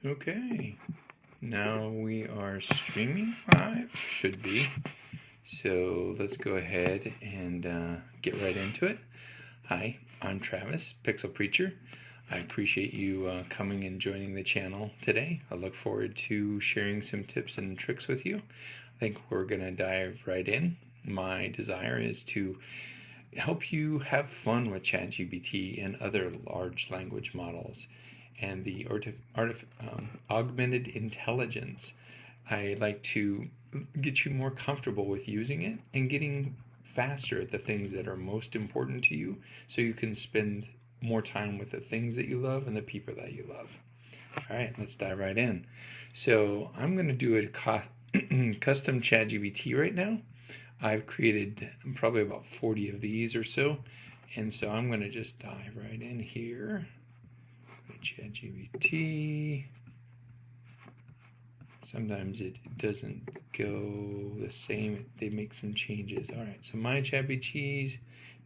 Okay, now we are streaming live, should be. So let's go ahead and get right into it. Hi, I'm Travis, Pixel Preacher. I appreciate you coming and joining the channel today. I look forward to sharing some tips and tricks with you. I think we're going to dive right in. My desire is to help you have fun with ChatGPT and other large language models and the augmented intelligence. I like to get you more comfortable with using it and getting faster at the things that are most important to you so you can spend more time with the things that you love and the people that you love. All right, let's dive right in. So I'm going to do a custom ChatGPT right now. I've created probably about 40 of these or so, and so I'm going to just dive right in here. Go to ChatGPT. Sometimes it doesn't go the same. They make some changes. All right, so my ChatGPTs,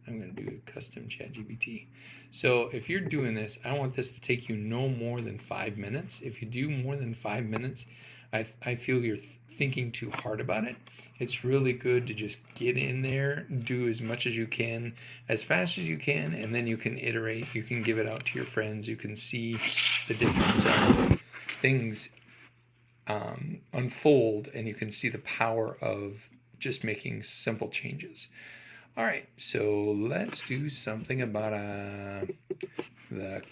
I'm going to do a custom ChatGPT. So if you're doing this, I want this to take you no more than 5 minutes. If you do more than 5 minutes, I feel you're thinking too hard about it. It's really good to just get in there, do as much as you can, as fast as you can, and then you can iterate. You can give it out to your friends. You can see the different things unfold, and you can see the power of just making simple changes. All right, so let's do something about the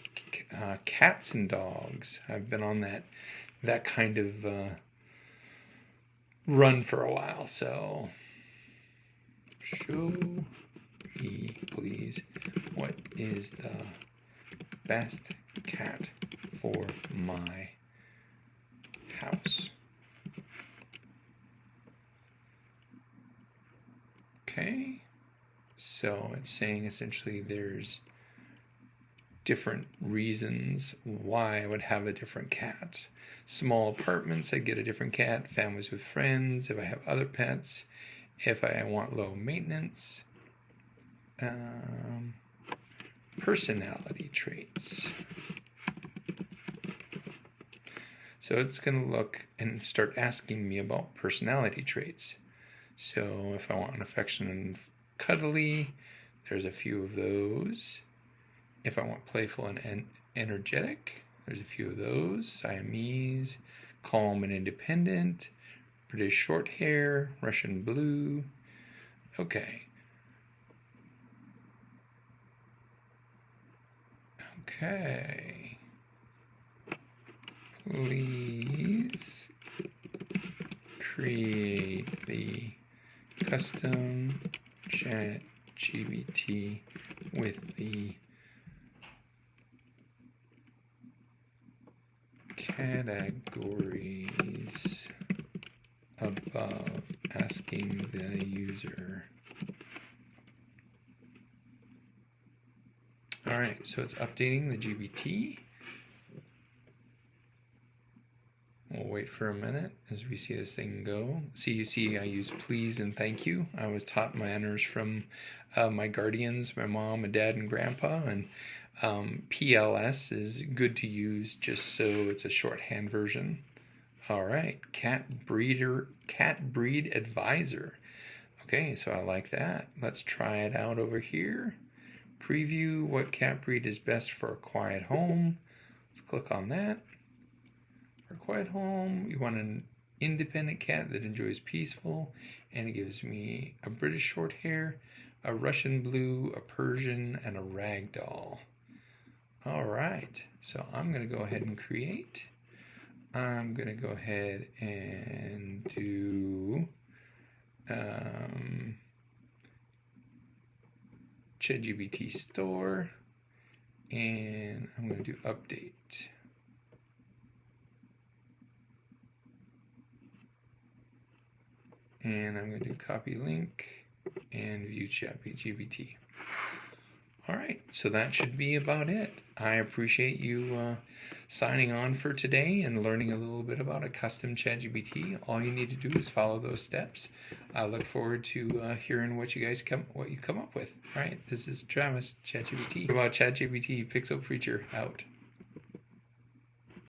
cats and dogs. I've been on that kind of run for a while. So show me, please, what is the best cat for my house? Okay, so it's saying essentially there's different reasons why I would have a different cat. Small apartments, I get a different cat. Families with friends, if I have other pets. If I want low maintenance. Personality traits. So it's going to look and start asking me about personality traits. So if I want an affectionate and cuddly, there's a few of those. If I want playful and energetic, there's a few of those. Siamese, calm and independent, British short hair, Russian blue. Okay. Okay. Please create the custom ChatGPT with the categories above, asking the user. All right, so it's updating the GPT. We'll wait for a minute as we see this thing go. See, you see I use please and thank you. I was taught manners from my guardians, my mom, my dad, and grandpa, and PLS is good to use just so it's a shorthand version. All right, cat breed advisor. Okay, so I like that. Let's try it out over here. Preview what cat breed is best for a quiet home. Let's click on that. For a quiet home, you want an independent cat that enjoys peaceful, and it gives me a British short hair, a Russian blue, a Persian, and a ragdoll. All right, so I'm going to go ahead and create. I'm going to go ahead and do ChatGPT store, and I'm going to do update. And I'm going to do copy link and view ChatGPT. All right, so that should be about it. I appreciate you signing on for today and learning a little bit about a custom ChatGPT. All you need to do is follow those steps. I look forward to hearing what you come up with. All right, this is Travis, ChatGPT. About ChatGPT, Pixel Preacher, out.